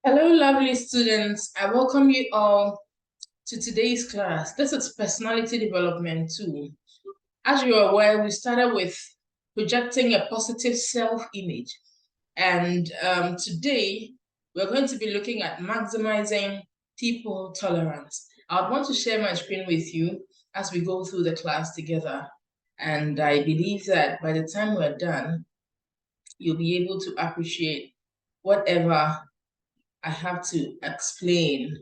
Hello, lovely students. I welcome you all to today's class. This is Personality Development 2. As you are aware, we started with projecting a positive self-image. And today, we're going to be looking at maximizing people tolerance. I would want to share my screen with you as we go through the class together. And I believe that by the time we're done, you'll be able to appreciate whatever I have to explain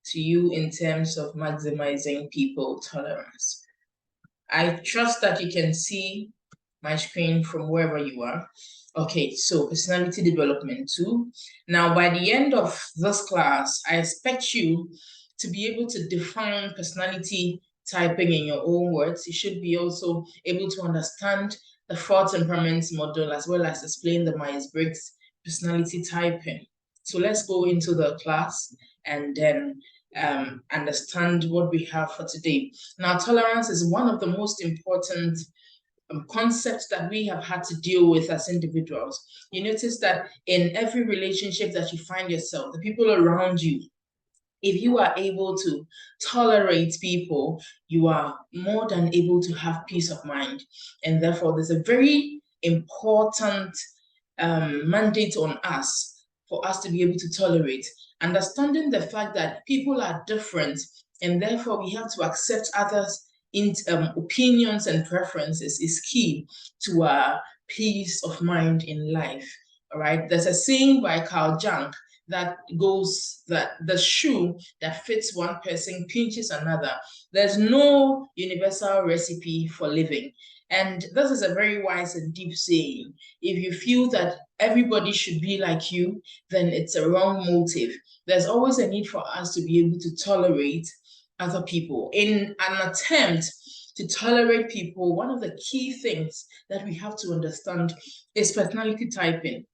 to you in terms of maximizing people tolerance. I trust that you can see my screen from wherever you are. Okay, so personality development 2. Now, by the end of this class, I expect you to be able to define personality typing in your own words. You should be also able to understand the 4 temperaments model as well as explain the Myers-Briggs personality typing. So let's go into the class and then understand what we have for today. Now, tolerance is one of the most important concepts that we have had to deal with as individuals. You notice that in every relationship that you find yourself, the people around you, if you are able to tolerate people, you are more than able to have peace of mind. And therefore, there's a very important mandate on us for us to be able to tolerate. Understanding the fact that people are different, and therefore we have to accept others' opinions and preferences is key to our peace of mind in life. All right. There's a saying by Carl Jung that goes that the shoe that fits one person pinches another. There's no universal recipe for living. And this is a very wise and deep saying. If you feel that everybody should be like you, then it's a wrong motive. There's always a need for us to be able to tolerate other people. In an attempt to tolerate people, one of the key things that we have to understand is personality typing.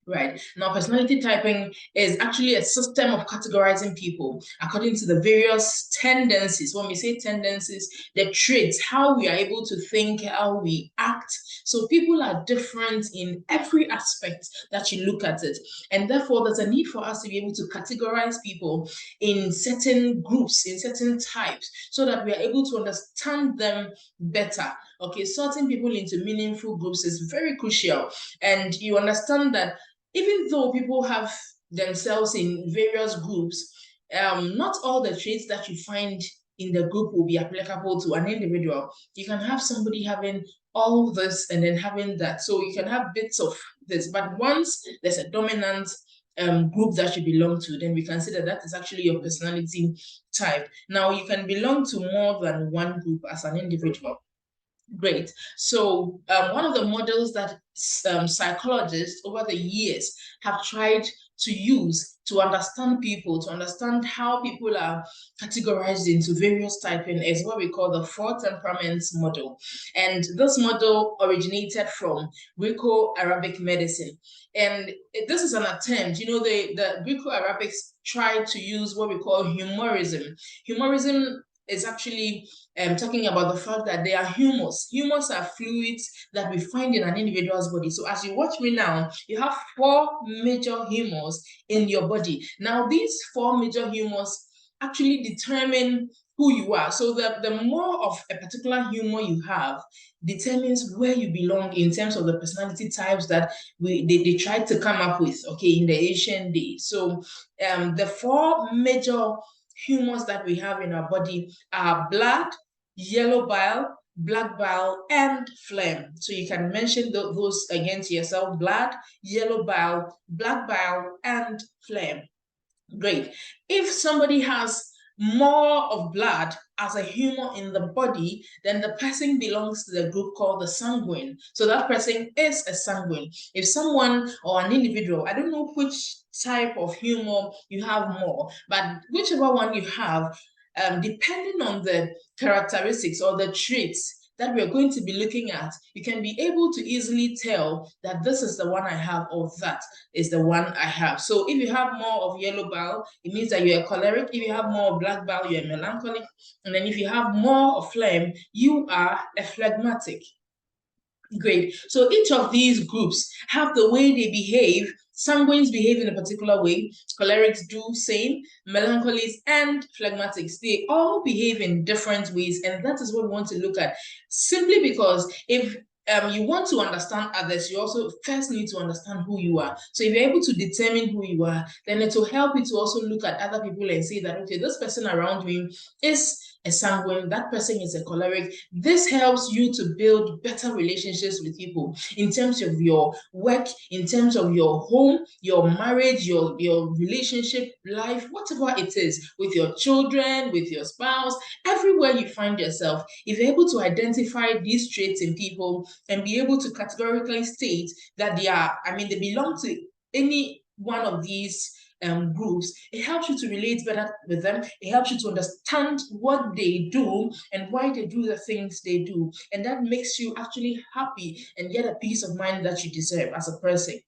Right. Now, personality typing is actually a system of categorizing people according to the various tendencies. When we say tendencies, the traits, how we are able to think, how we act. So people are different in every aspect that you look at it. And therefore, there's a need for us to be able to categorize people in certain groups, in certain types, so that we are able to understand them better. Okay, sorting people into meaningful groups is very crucial. And you understand that even though people have themselves in various groups, not all the traits that you find in the group will be applicable to an individual. You can have somebody having all this and then having that. So you can have bits of this, but once there's a dominant group that you belong to, then we consider that is actually your personality type. Now, you can belong to more than one group as an individual. Great. So one of the models that psychologists over the years have tried to use to understand people, to understand how people are categorized into various typing is what we call the 4 temperaments model. And this model originated from Greco-Arabic medicine. And this is an attempt, the Greco-Arabics tried to use what we call humorism. Humorism is actually talking about the fact that they are humors. Humors are fluids that we find in an individual's body. So as you watch me now, you have 4 major humors in your body. Now, these 4 major humors actually determine who you are. So the more of a particular humor you have determines where you belong in terms of the personality types that they tried to come up with, okay, in the ancient days. So the 4 major humors that we have in our body are blood, yellow bile, black bile, and phlegm. So you can mention those again to yourself: blood, yellow bile, black bile, and phlegm. Great. If somebody has more of blood as a humor in the body, then the person belongs to the group called the sanguine. So that person is a sanguine. If someone or an individual, I don't know which type of humor you have more, but whichever one you have, depending on the characteristics or the traits that we're going to be looking at, you can be able to easily tell that this is the one I have or that is the one I have. So if you have more of yellow bile, it means that you're a choleric. If you have more of black bile, you're a melancholic. And then if you have more of phlegm, you are a phlegmatic. Great. So each of these groups have the way they behave. Sanguines behave in a particular way. Cholerics do same. Melancholics and phlegmatics, they all behave in different ways, and that is what we want to look at. Simply because if you want to understand others, you also first need to understand who you are. So if you're able to determine who you are, then it will help you to also look at other people and say that, okay, this person around me is a sanguine, that person is a choleric. This helps you to build better relationships with people in terms of your work, in terms of your home, your marriage, your relationship life, whatever it is, with your children, with your spouse, everywhere you find yourself. If you're able to identify these traits in people and be able to categorically state that they belong to any one of these groups, it helps you to relate better with them. It helps you to understand what they do and why they do the things they do. And that makes you actually happy and get a peace of mind that you deserve as a person.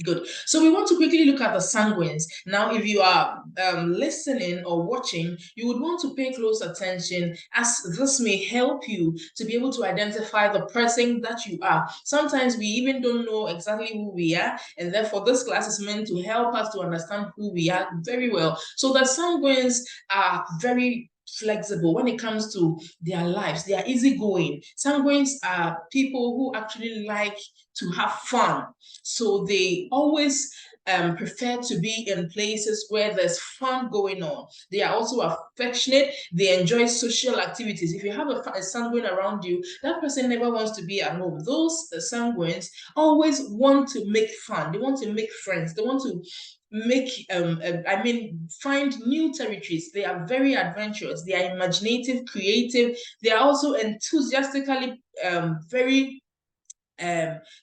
Good. So we want to quickly look at the sanguines. Now, if you are listening or watching, you would want to pay close attention, as this may help you to be able to identify the person that you are. Sometimes we even don't know exactly who we are, and therefore this class is meant to help us to understand who we are very well. So the sanguines are very flexible when it comes to their lives. They are easygoing. Sanguines are people who actually like to have fun. So they always prefer to be in places where there's fun going on. They are also affectionate. They enjoy social activities. If you have a sanguine around you, that person never wants to be at home. Those sanguines always want to make fun. They want to make friends. They want to find new territories. They are very adventurous. They are imaginative, creative. They are also enthusiastically very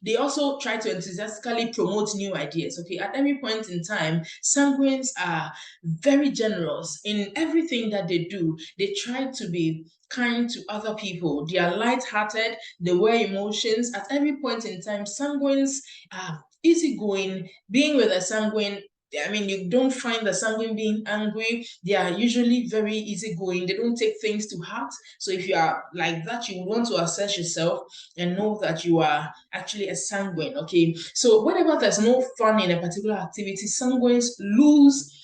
they also try to enthusiastically promote new ideas. Okay, at every point in time, sanguines are very generous in everything that they do. They try to be kind to other people. They are light-hearted. They wear emotions. At every point in time, sanguines are easygoing. Being with a sanguine, you don't find the sanguine being angry. They are usually very easygoing. They don't take things to heart. So if you are like that, you want to assess yourself and know that you are actually a sanguine. Okay, so whenever there's no fun in a particular activity, sanguines lose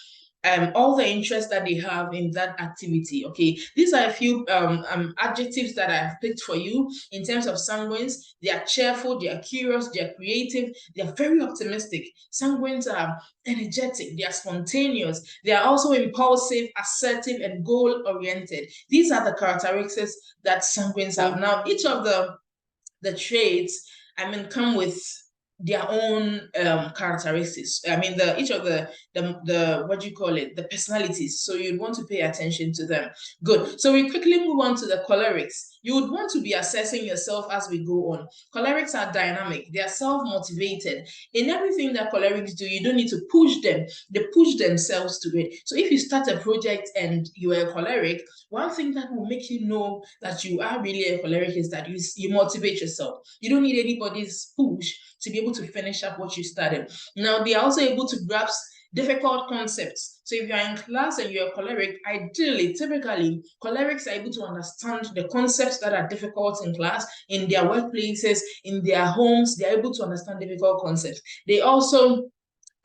all the interest that they have in that activity. Okay, these are a few adjectives that I've picked for you in terms of sanguines. They are cheerful, they are curious, they are creative, they are very optimistic. Sanguines are energetic, they are spontaneous, they are also impulsive, assertive, and goal oriented. These are the characteristics that sanguines have. Now, each of the traits, come with their own characteristics. Each of the what do you call it, the personalities. So you'd want to pay attention to them. Good. So we quickly move on to the cholerics. You would want to be assessing yourself as we go on. Cholerics are dynamic. They are self-motivated. In everything that cholerics do, you don't need to push them. They push themselves to it. So if you start a project and you are a choleric, one thing that will make you know that you are really a choleric is that you motivate yourself. You don't need anybody's push to be able to finish up what you started. Now, they are also able to grasp difficult concepts. So if you're in class and you're a choleric, ideally, typically, cholerics are able to understand the concepts that are difficult in class, in their workplaces, in their homes. They're able to understand difficult concepts. They also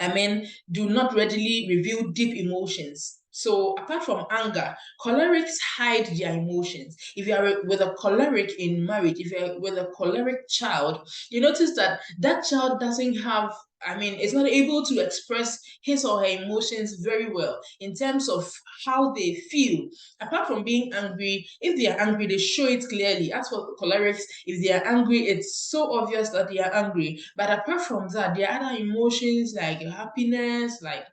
do not readily reveal deep emotions. So apart from anger, cholerics hide their emotions. If you are with a choleric in marriage, if you're with a choleric child, you notice that that child doesn't have, it's not able to express his or her emotions very well in terms of how they feel. Apart from being angry, if they are angry, they show it clearly. As for cholerics, if they are angry, it's so obvious that they are angry. But apart from that, there are other emotions like happiness, like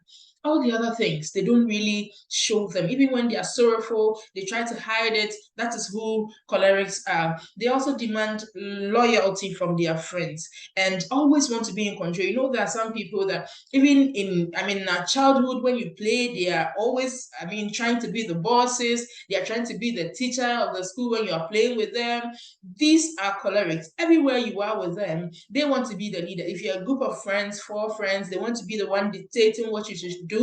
all the other things, they don't really show them. Even when they are sorrowful, they try to hide it. That is who cholerics are. They also demand loyalty from their friends and always want to be in control. You know, there are some people that even in, childhood, when you play, they are always, trying to be the bosses. They are trying to be the teacher of the school when you are playing with them. These are cholerics. Everywhere you are with them, they want to be the leader. If you're a group of friends, 4 friends, they want to be the one dictating what you should do.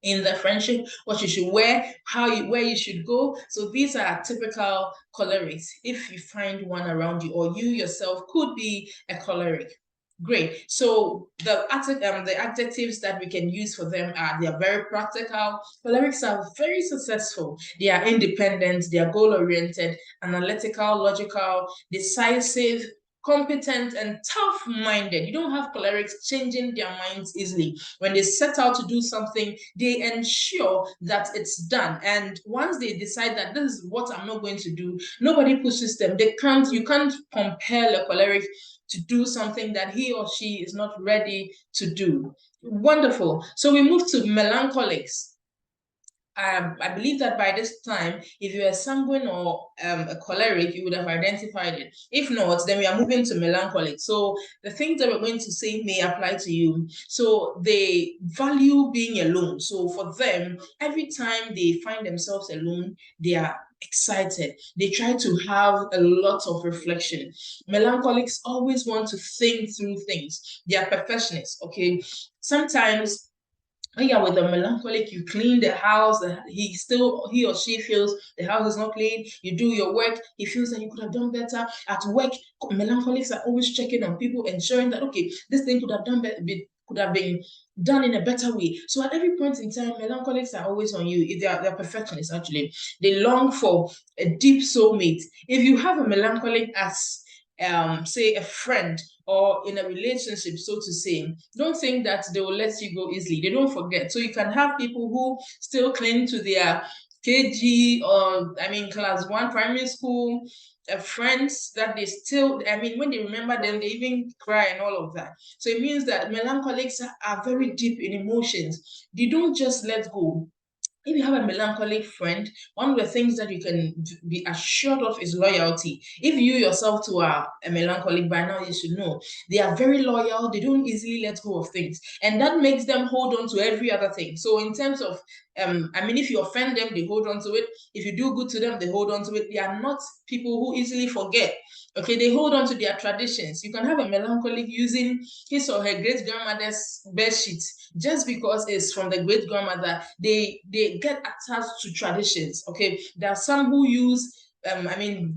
in the friendship, what you should wear, where you should go. So these are typical cholerics. If you find one around you, or you yourself could be a choleric. Great. So the adjectives that we can use for them are: they are very practical. Cholerics are very successful. They are independent. They are goal-oriented, analytical, logical, decisive, competent, and tough-minded. You don't have cholerics changing their minds easily. When they set out to do something, they ensure that it's done. And once they decide that this is what I'm not going to do, nobody pushes them. You can't compel a choleric to do something that he or she is not ready to do. Wonderful. So we move to melancholics. I believe that by this time, if you're a sanguine or a choleric, you would have identified it. If not, then we are moving to melancholic. So the things that we're going to say may apply to you. So they value being alone. So for them, every time they find themselves alone, they are excited. They try to have a lot of reflection. Melancholics always want to think through things. They are perfectionists, okay? Sometimes when you're with a melancholic, you clean the house, he or she feels the house is not clean. You do your work, he feels that you could have done better. At work, melancholics are always checking on people, ensuring that okay, this thing could have been done in a better way. So at every point in time, melancholics are always on you. They're perfectionists actually. They long for a deep soulmate. If you have a melancholic as say a friend or in a relationship, so to say, don't think that they will let you go easily. They don't forget. So you can have people who still cling to their KG or class 1 primary school friends that they still, when they remember them, they even cry and all of that. So it means that melancholics are very deep in emotions. They don't just let go. If you have a melancholic friend, one of the things that you can be assured of is loyalty. If you yourself too are a melancholic, by now you should know they are very loyal. They don't easily let go of things, and that makes them hold on to every other thing. So in terms of if you offend them, they hold on to it. If you do good to them, they hold on to it. They are not people who easily forget. Okay, they hold on to their traditions. You can have a melancholic using his or her great grandmother's bed sheet just because it's from the great grandmother. They get attached to traditions. Okay, there are some who use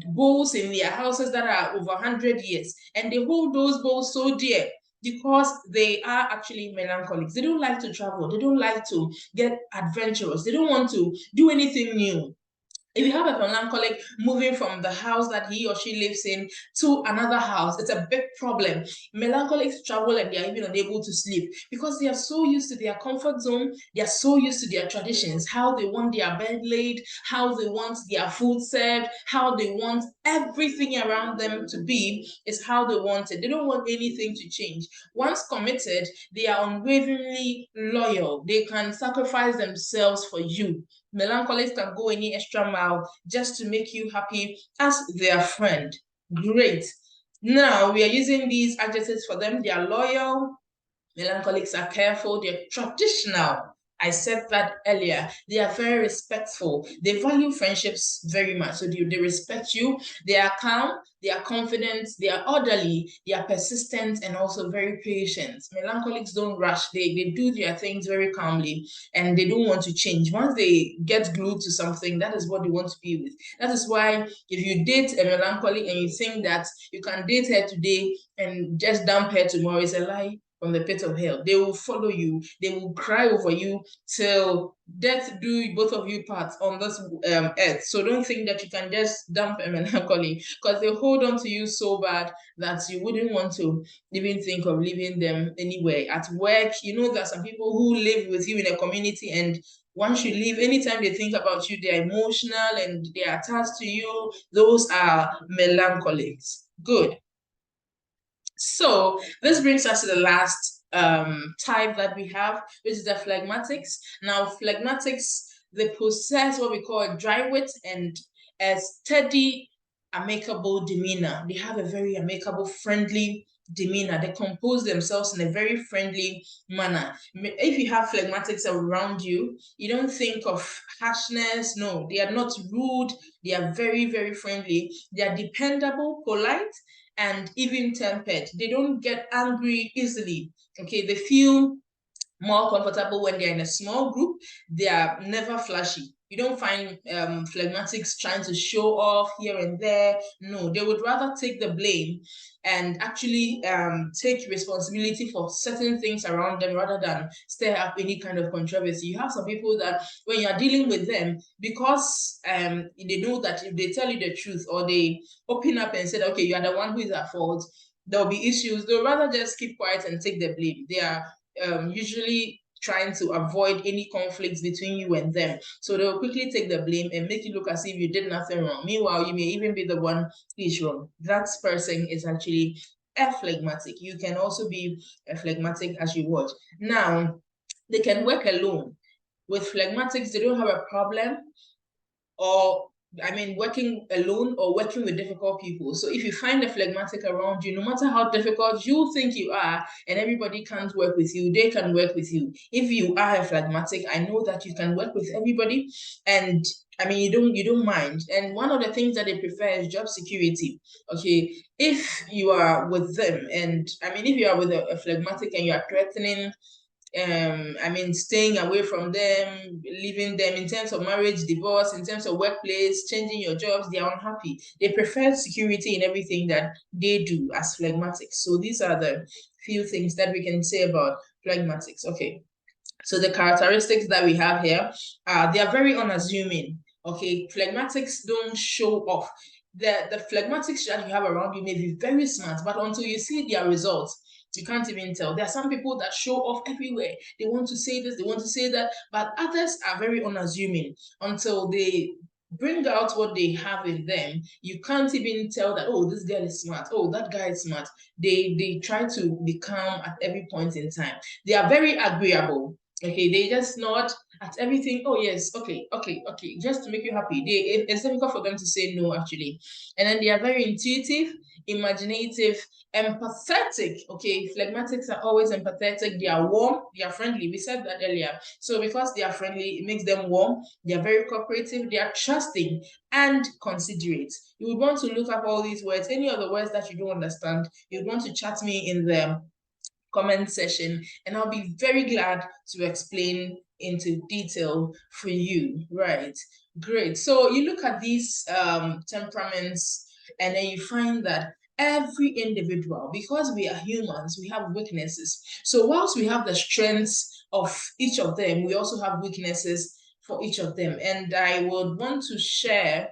bowls in their houses that are over 100 years, and they hold those bowls so dear because they are actually melancholics. They don't like to travel. They don't like to get adventurous. They don't want to do anything new. If you have a melancholic moving from the house that he or she lives in to another house, it's a big problem. Melancholics travel and they are even unable to sleep because they are so used to their comfort zone, they are so used to their traditions, how they want their bed laid, how they want their food served, how they want everything around them to be is how they want it. They don't want anything to change. Once committed, they are unwaveringly loyal. They can sacrifice themselves for you. Melancholics can go any extra mile just to make you happy as their friend. Great. Now we are using these adjectives for them. They are loyal. Melancholics are careful. They're traditional. I said that earlier. They are very respectful. They value friendships very much. So they respect you. They are calm. They are confident. They are orderly. They are persistent and also very patient. Melancholics don't rush. They do their things very calmly and they don't want to change. Once they get glued to something, that is what they want to be with. That is why if you date a melancholic and you think that you can date her today and just dump her tomorrow, it's a lie from the pit of hell. They will follow you. They will cry over you till death do both of you part on this earth. So don't think that you can just dump a melancholy because they hold on to you so bad that you wouldn't want to even think of leaving them anywhere. At work, you know, there are some people who live with you in a community and once you leave, anytime they think about you, they're emotional and they're attached to you. Those are melancholics. Good. So this brings us to the last type that we have, which is the phlegmatics. Now, phlegmatics, they possess what we call a dry wit and a steady, amicable demeanor. They have a very amicable, friendly demeanor. They compose themselves in a very friendly manner. If you have phlegmatics around you, you don't think of harshness. No, they are not rude. They are very, very friendly. They are dependable, polite, and even tempered. They don't get angry easily. Okay, they feel more comfortable when they're in a small group. They are never flashy. You don't find phlegmatics trying to show off here and there. No, they would rather take the blame and actually take responsibility for certain things around them rather than stir up any kind of controversy. You have some people that when you're dealing with them, because they know that if they tell you the truth or they open up and say, okay, you are the one who is at fault, there'll be issues. They'll rather just keep quiet and take the blame. They are usually trying to avoid any conflicts between you and them. So they'll quickly take the blame and make you look as if you did nothing wrong. Meanwhile, you may even be the one who is wrong. That person is actually a phlegmatic. You can also be a phlegmatic as you watch. Now, they can work alone. With phlegmatics, they don't have a problem, or working alone or working with difficult people. So if you find a phlegmatic around you, no matter how difficult you think you are, and everybody can't work with you, they can work with you. If you are a phlegmatic, I know that you can work with everybody, and you don't mind. And one of the things that they prefer is job security. Okay, if you are with them, and if you are with a phlegmatic and you are threatening staying away from them, leaving them in terms of marriage, divorce, in terms of workplace, changing your jobs, they are unhappy. They prefer security in everything that they do as phlegmatics. So these are the few things that we can say about phlegmatics. Okay. So the characteristics that we have here, they are very unassuming. Okay, phlegmatics don't show off. The phlegmatics that you have around you may be very smart, but until you see their results, you can't even tell. There are some people that show off everywhere. They want to say this, they want to say that, but others are very unassuming until they bring out what they have in them. You can't even tell that, oh, this girl is smart, oh, that guy is smart. They try to be calm at every point in time. They are very agreeable. Okay, they just nod at everything. Oh yes, okay, okay, okay, just to make you happy. It's difficult for them to say no, actually. And then they are very intuitive, imaginative, empathetic. Okay, phlegmatics are always empathetic. They are warm, they are friendly. We said that earlier. So because they are friendly, it makes them warm. They are very cooperative, they are trusting and considerate. You would want to look up all these words. Any other words that you don't understand, you would want to chat me in the comment section, and I'll be very glad to explain into detail for you. Right, great. So you look at these temperaments, and then you find that every individual, because we are humans, we have weaknesses. So whilst we have the strengths of each of them, we also have weaknesses for each of them, and I would want to share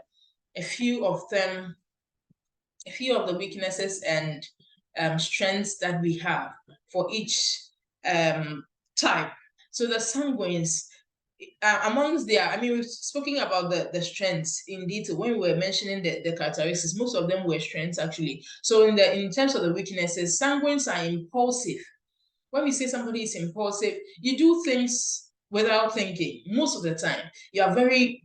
a few of them, a few of the weaknesses and strengths that we have for each type. So the sanguines, amongst their, we've spoken about the strengths in detail when we were mentioning the characteristics. Most of them were strengths, actually. So in terms of the weaknesses, sanguines are impulsive. When we say somebody is impulsive, you do things without thinking most of the time. You are very,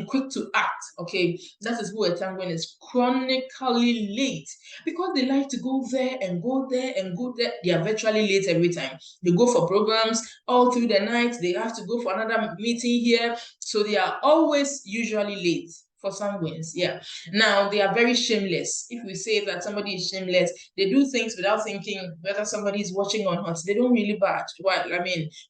quick to act. Okay, that is who a sanguine is. Chronically late, because they like to go there and go there and go there. They are virtually late every time. They go for programs all through the night. They have to go for another meeting here, so they are always usually late. For sanguines, yeah. Now they are very shameless. If we say that somebody is shameless, they do things without thinking whether somebody is watching or not. They don't really batch. Well,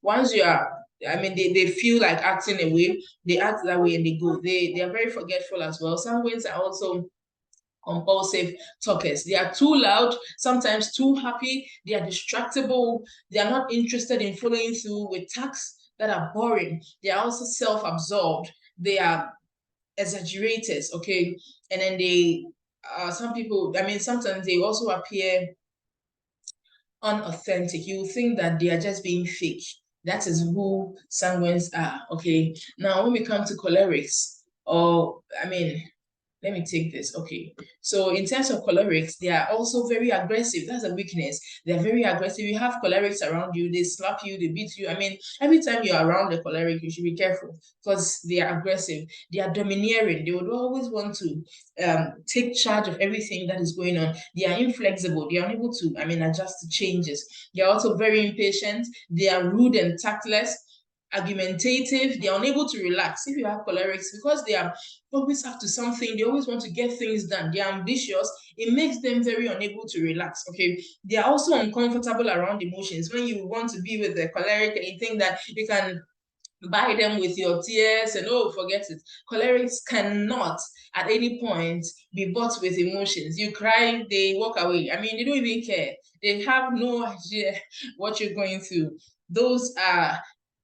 once you are, they feel like acting a way, they act that way and they go. They are very forgetful as well. Sanguines are also compulsive talkers. They are too loud, sometimes too happy. They are distractible. They are not interested in following through with tasks that are boring. They are also self-absorbed. They are exaggerators, okay? And then they, some people, sometimes they also appear unauthentic. You think that they are just being fake. That is who sanguines are, okay? Now, when we come to cholerics, or, let me take this. Okay. So in terms of cholerics, they are also very aggressive. That's a weakness. They're very aggressive. You have cholerics around you, they slap you, they beat you. Every time you're around the choleric, you should be careful because they are aggressive. They are domineering. They would always want to take charge of everything that is going on. They are inflexible. They are unable to, adjust to changes. They are also very impatient. They are rude and tactless. argumentative, they're unable to relax. If you have cholerics, because they are always up to something, they always want to get things done, they're ambitious, it makes them very unable to relax. Okay, they are also uncomfortable around emotions. When you want to be with the choleric and you think that you can buy them with your tears and oh, forget it. Cholerics cannot at any point be bought with emotions. You cry, they walk away. I mean, they don't even care. They have no idea what you're going through. Those are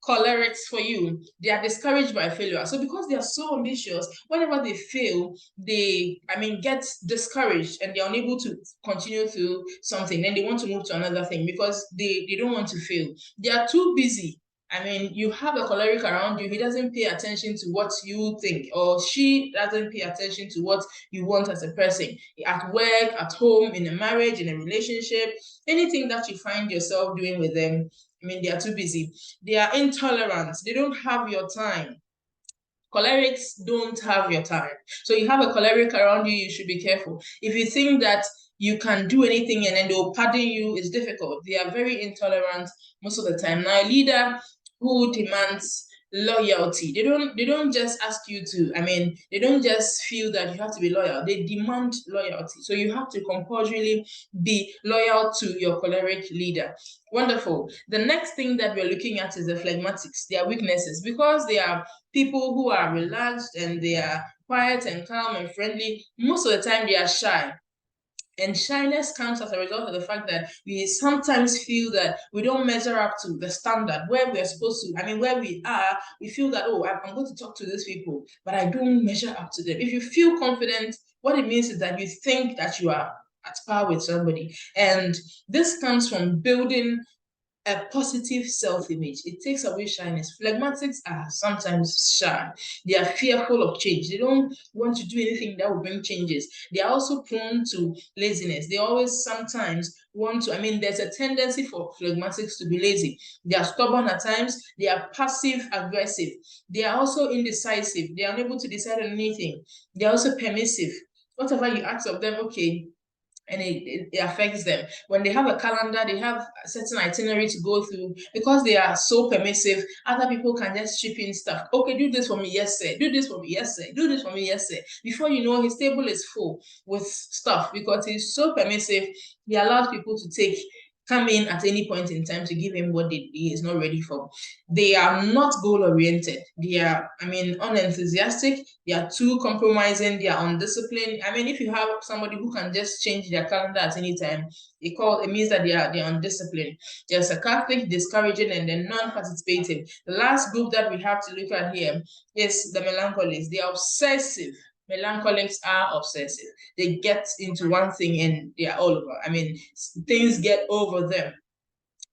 cholerics for you. They are discouraged by failure. So because they are so ambitious, whenever they fail, get discouraged and they're unable to continue through something. Then they want to move to another thing because they don't want to fail. They are too busy. I mean, you have a choleric around you, he doesn't pay attention to what you think, or she doesn't pay attention to what you want as a person. At work, at home, in a marriage, in a relationship, anything that you find yourself doing with them, I mean, they are too busy. They are intolerant. They don't have your time. Cholerics don't have your time. So you have a choleric around you, you should be careful. If you think that you can do anything and then they'll pardon you, it's difficult. They are very intolerant most of the time. Now, a leader who demands loyalty, they don't just ask you to, they don't just feel that you have to be loyal, they demand loyalty. So you have to compulsorily be loyal to your choleric leader. Wonderful. The next thing that we're looking at is the phlegmatics, their weaknesses, because they are people who are relaxed and they are quiet and calm and friendly. Most of the time they are shy. And shyness comes as a result of the fact that we sometimes feel that we don't measure up to the standard where we're supposed to. Where we are, we feel that, oh, I'm going to talk to these people, but I don't measure up to them. If you feel confident, what it means is that you think that you are at par with somebody. And this comes from building a positive self-image. It takes away shyness. Phlegmatics are sometimes shy. They are fearful of change. They don't want to do anything that will bring changes. They are also prone to laziness. They always sometimes want to, there's a tendency for phlegmatics to be lazy. They are stubborn at times. They are passive aggressive. They are also indecisive. They are unable to decide on anything. They are also permissive. Whatever you ask of them, okay, and it affects them. When they have a calendar, they have a certain itinerary to go through. Because they are so permissive, other people can just chip in stuff. Okay, do this for me, yes sir. Do this for me, yes sir. Do this for me, yes sir. Before you know, his table is full with stuff. Because he's so permissive, he allows people to come in at any point in time to give him what he is not ready for. They are not goal-oriented. They are, unenthusiastic. They are too compromising. They are undisciplined. If you have somebody who can just change their calendar at any time, it means that they're undisciplined. They're sarcastic, discouraging, and then non-participative. The last group that we have to look at here is the melancholics. They are obsessive. Melancholics are obsessive. They get into one thing and they are all over. Things get over them.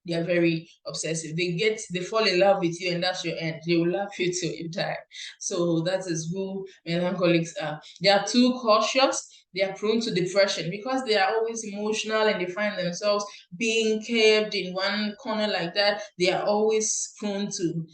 They are very obsessive. They fall in love with you and that's your end. They will love you till you die. So that is who melancholics are. They are too cautious. They are prone to depression because they are always emotional and they find themselves being kept in one corner like that. They are always prone to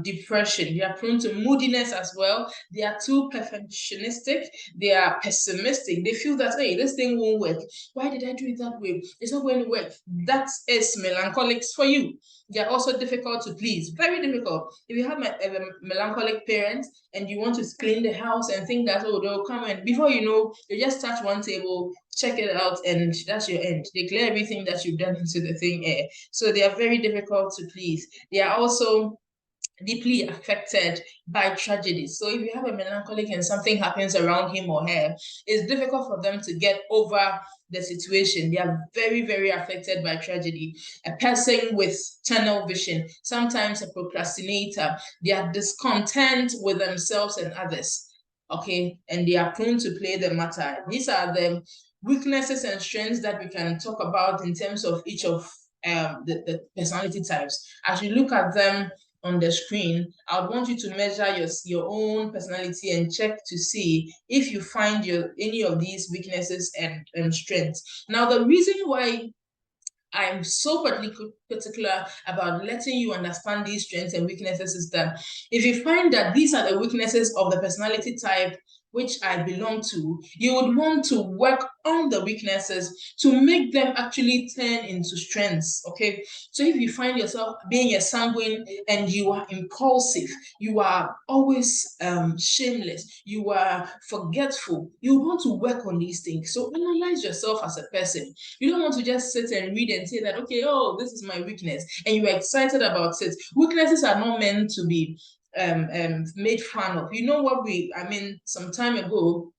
depression. They are prone to moodiness as well. They are too perfectionistic. They are pessimistic. They feel that, hey, this thing won't work. Why did I do it that way? It's not going to work. That is melancholics for you. They are also difficult to please. Very difficult. If you have a melancholic parent and you want to clean the house and think that, oh, they'll come and before you know, you just touch one table, check it out, and that's your end. They clear everything that you've done into the thing air. So they are very difficult to please. They are also deeply affected by tragedies. So if you have a melancholic and something happens around him or her, it's difficult for them to get over the situation. They are very, very affected by tragedy. A person with tunnel vision, sometimes a procrastinator, they are discontent with themselves and others. Okay, and they are prone to play the matter. These are the weaknesses and strengths that we can talk about in terms of each of the personality types. As you look at them on the screen, I would want you to measure your own personality and check to see if you find any of these weaknesses and strengths. Now, the reason why I'm so particular about letting you understand these strengths and weaknesses is that if you find that these are the weaknesses of the personality type which I belong to, you would want to work on the weaknesses to make them actually turn into strengths. Okay. So if you find yourself being a sanguine and you are impulsive, you are always shameless, you are forgetful, you want to work on these things. So analyze yourself as a person. You don't want to just sit and read and say that, okay, oh, this is my weakness, and you are excited about it. Weaknesses are not meant to be made fun of. You know what some time ago,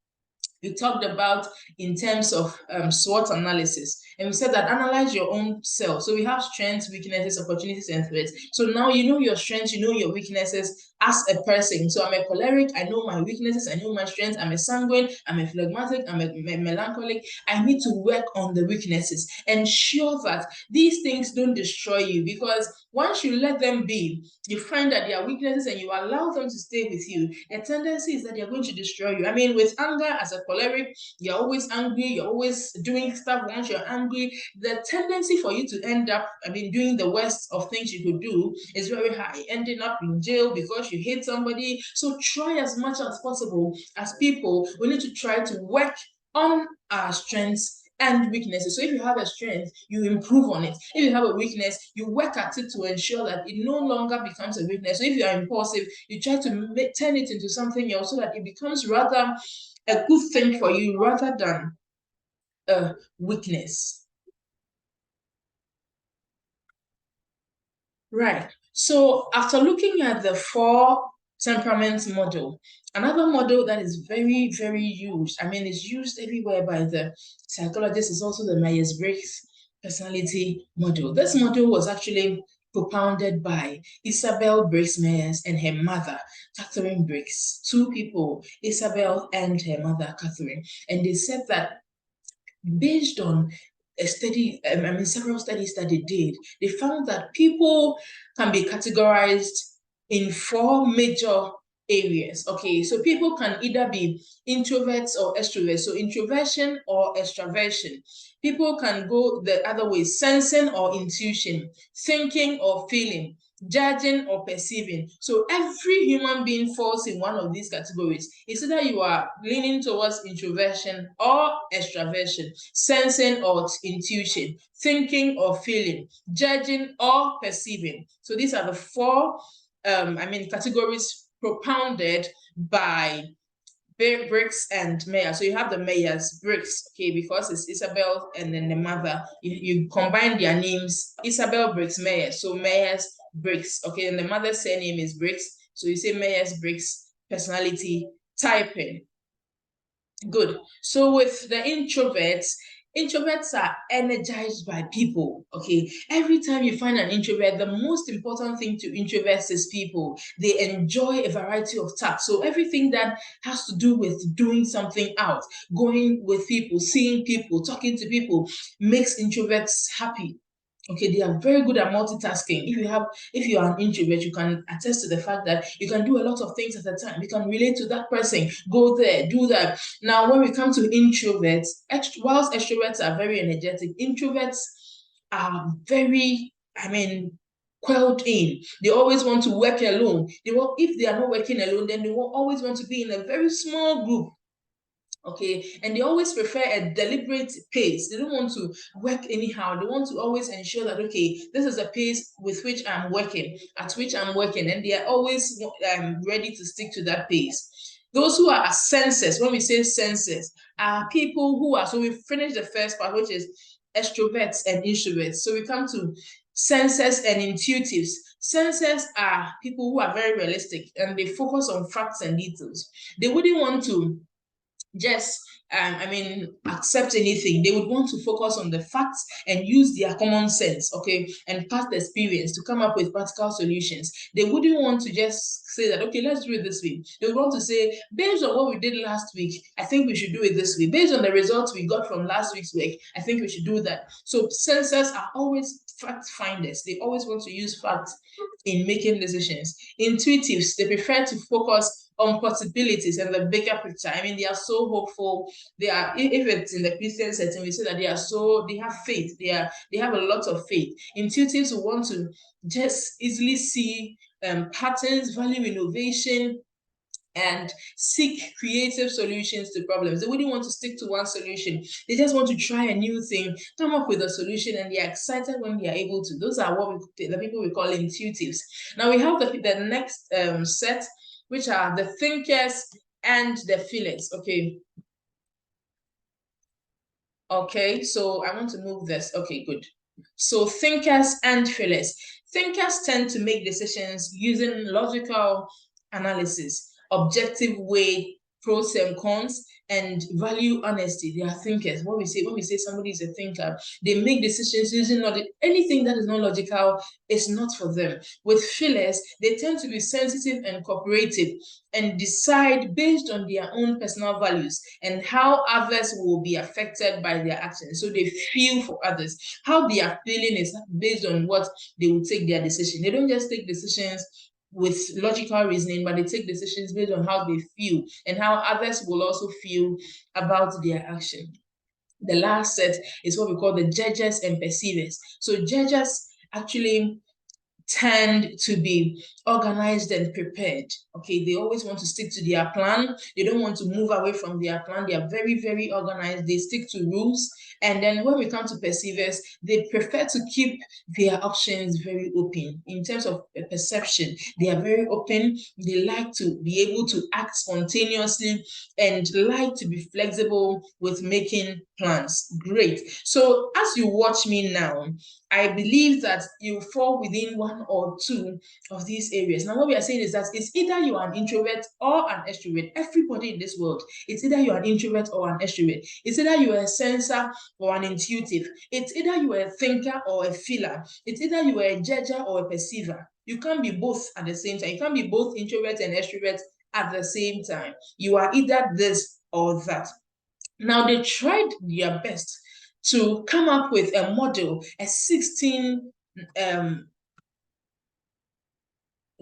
we talked about in terms of SWOT analysis. And we said that analyze your own self. So we have strengths, weaknesses, opportunities, and threats. So now you know your strengths, you know your weaknesses as a person. So I'm a choleric, I know my weaknesses, I know my strengths. I'm a sanguine, I'm a phlegmatic, I'm a melancholic. I need to work on the weaknesses. Ensure that these things don't destroy you, because once you let them be, you find that they are weaknesses and you allow them to stay with you, the tendency is that they're going to destroy you. I mean, with anger as a choleric, you're always angry, you're always doing stuff once you're angry. The tendency for you to end up, doing the worst of things you could do is very high, ending up in jail because you hate somebody. So try as much as possible. As people, we need to try to work on our strengths and weaknesses. So if you have a strength, you improve on it. If you have a weakness, you work at it to ensure that it no longer becomes a weakness. So if you are impulsive, you try to turn it into something else so that it becomes rather a good thing for you rather than a weakness. Right. So after looking at the 4 temperaments model, another model that is very, very used, is used everywhere by the psychologists, is also the Myers-Briggs personality model. This model was actually propounded by Isabel Briggs Myers and her mother, Catherine Briggs. Two people, Isabel and her mother, Catherine. And they said that based on a study, several studies that they did, they found that people can be categorized in 4 major areas. Okay, so people can either be introverts or extroverts. So introversion or extraversion. People can go the other way, sensing or intuition, thinking or feeling, judging or perceiving. So every human being falls in one of these categories. It's either you are leaning towards introversion or extraversion, sensing or intuition, thinking or feeling, judging or perceiving. So these are the 4 categories propounded by Briggs and Myers. So you have the Myers Briggs, okay, because it's Isabel and then the mother. You combine their names, Isabel Briggs Myers. So Myers Briggs, okay, and the mother's surname is Briggs. So you say Myers Briggs personality typing. Good. So with the introverts are energized by people. Okay. Every time you find an introvert, the most important thing to introverts is people. They enjoy a variety of tasks. So everything that has to do with doing something out, going with people, seeing people, talking to people, makes introverts happy. Okay, they are very good at multitasking. If you are an introvert, you can attest to the fact that you can do a lot of things at a time. You can relate to that person, go there, do that. Now, when we come to introverts, whilst extroverts are very energetic, introverts are very, quelled in. They always want to work alone. If they are not working alone, then they will always want to be in a very small group. Okay, and they always prefer a deliberate pace. They don't want to work anyhow. They want to always ensure that, okay, this is a pace with which I'm working, at which I'm working, and they are always ready to stick to that pace. Those who are senses, when we say senses, are people who are, so we finished the first part, which is extroverts and introverts. So we come to sensors and intuitives. Sensors are people who are very realistic and they focus on facts and details. They wouldn't want to just accept anything. They would want to focus on the facts and use their common sense, okay, and past experience to come up with practical solutions. They wouldn't want to just say that, okay, let's do it this way. They would want to say, based on what we did last week, I think we should do it this way. Based on the results we got from last week's work, I think we should do that. So sensors are always fact finders. They always want to use facts in making decisions. Intuitives, they prefer to focus on possibilities and the bigger picture. I mean, they are so hopeful. They are, if it's in the Christian setting, we say that they have faith. They have a lot of faith. Intuitives who want to just easily see patterns, value innovation, and seek creative solutions to problems. They wouldn't want to stick to one solution. They just want to try a new thing, come up with a solution, and they're excited when they are able to. Those are the people we call intuitives. Now we have the next set, which are the thinkers and the feelers. Okay, so I want to move this. Okay, good. So thinkers and feelers. Thinkers tend to make decisions using logical analysis, objective way, pros and cons, and value honesty. They are thinkers. When we say somebody is a thinker, they make decisions using anything that is not logical is not for them. With feelers, they tend to be sensitive and cooperative and decide based on their own personal values and how others will be affected by their actions. So they feel for others. How they are feeling is based on what they will take their decision. They don't just take decisions with logical reasoning, but they take decisions based on how they feel and how others will also feel about their action. The last set is what we call the judges and perceivers. So judges actually tend to be organized and prepared. Okay, they always want to stick to their plan. They don't want to move away from their plan. They are very, very organized. They stick to rules. And then when we come to perceivers, they prefer to keep their options very open. In terms of perception, they are very open. They like to be able to act spontaneously and like to be flexible with making plans. Great. So as you watch me now, I believe that you fall within one or two of these areas. Now, what we are saying is that it's either you are an introvert or an extrovert. Everybody in this world, it's either you are an introvert or an extrovert. It's either you are a sensor or an intuitive. It's either you are a thinker or a feeler. It's either you are a judger or a perceiver. You can't be both at the same time. You can't be both introvert and extrovert at the same time. You are either this or that. Now, they tried their best to come up with a model, a 16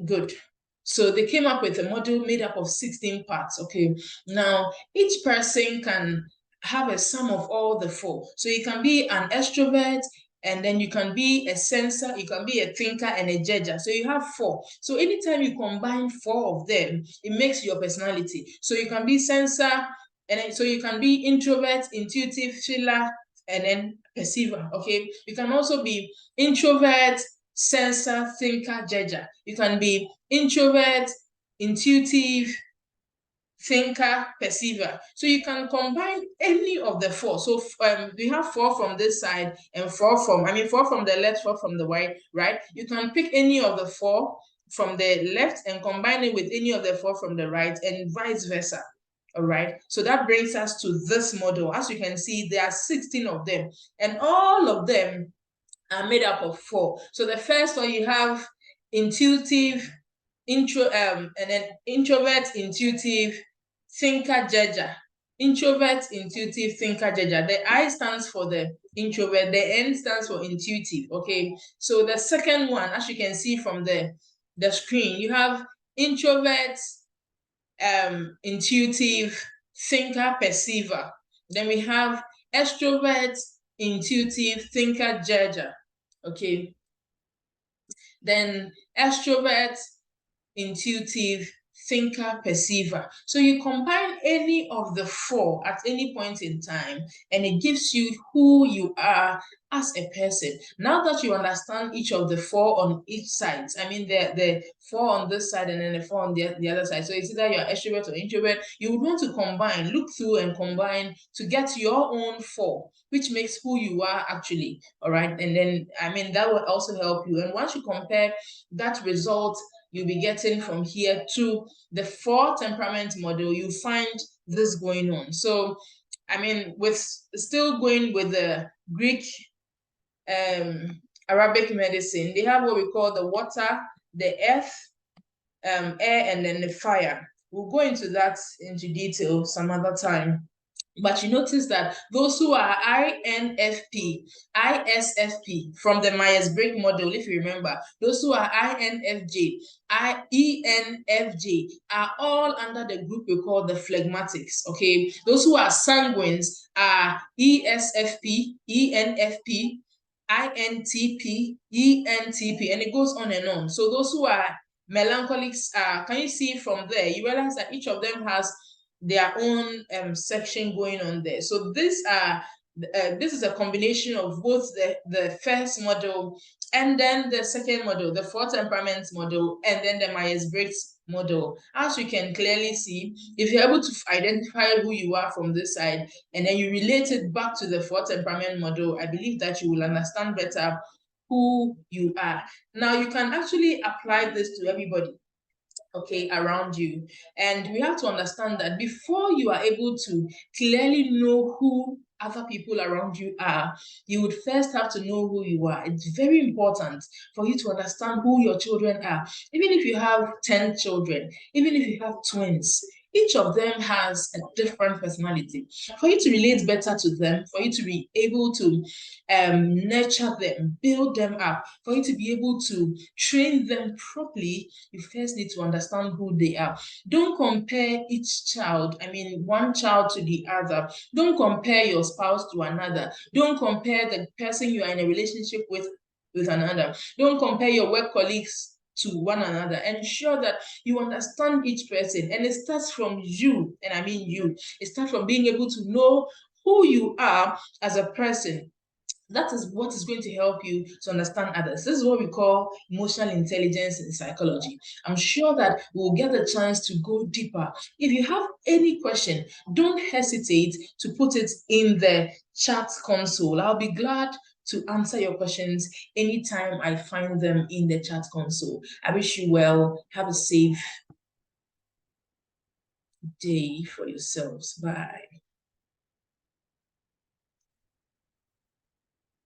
good. So they came up with a model made up of 16 parts. Okay, now each person can have a sum of all the four. So you can be an extrovert, and then you can be a sensor, you can be a thinker and a judger. So you have four. So anytime you combine four of them, it makes your personality. So you can be sensor, and then so you can be introvert, intuitive, feeler, and then perceiver. Okay, you can also be introvert, sensor, thinker, judger. You can be introvert, intuitive, thinker, perceiver. So you can combine any of the four. So we have four from this side and four from the left, four from the right? You can pick any of the four from the left and combine it with any of the four from the right, and vice versa. All right, so that brings us to this model. As you can see, there are 16 of them, and all of them are made up of four. So the first one, you have intuitive, and then introvert, intuitive, thinker, judger. Introvert, intuitive, thinker, judger. The I stands for the introvert, the N stands for intuitive. Okay, so the second one, as you can see from the screen, you have introvert, intuitive, thinker, perceiver. Then we have extrovert, intuitive, thinker, judger. Okay. Then extrovert, intuitive, thinker, perceiver. So you combine any of the four at any point in time, and it gives you who you are as a person. Now that you understand each of the four on each side, I mean the four on this side and then the four on the other side. So it's either you're extrovert or introvert. You would want to combine, look through and combine to get your own four, which makes who you are actually. All right. And then, I mean, that will also help you. And once you compare that result you'll be getting from here to the 4 temperament model, you find this going on. So, I mean, with still going with the Greek Arabic medicine, they have what we call the water, the earth, air, and then the fire. We'll go into that into detail some other time. But you notice that those who are INFP, ISFP from the Myers-Briggs model, if you remember, those who are INFJ, ENFJ are all under the group we call the phlegmatics. Okay, those who are sanguines are ESFP, ENFP, INTP, ENTP, and it goes on and on. So those who are melancholics are, can you see from there? You realize that each of them has their own section going on there. So this is a combination of both the first model and then the second model, the four temperaments model, and then the Myers-Briggs model. As you can clearly see, if you're able to identify who you are from this side, and then you relate it back to the four temperament model, I believe that you will understand better who you are. Now, you can actually apply this to everybody, okay, around you. And we have to understand that before you are able to clearly know who other people around you are, you would first have to know who you are. It's very important for you to understand who your children are. Even if you have 10 children, even if you have twins, each of them has a different personality. For you to relate better to them, for you to be able to nurture them, build them up, for you to be able to train them properly, you first need to understand who they are. Don't compare each child, I mean, one child to the other. Don't compare your spouse to another. Don't compare the person you are in a relationship with another. Don't compare your work colleagues to one another. Ensure that you understand each person, and it starts from you, and I mean you. It starts from being able to know who you are as a person. That is what is going to help you to understand others. This is what we call emotional intelligence in psychology. I'm sure that we'll get the chance to go deeper. If you have any question, don't hesitate to put it in the chat console. I'll be glad to answer your questions anytime I find them in the chat console. I wish you well. Have a safe day for yourselves. Bye.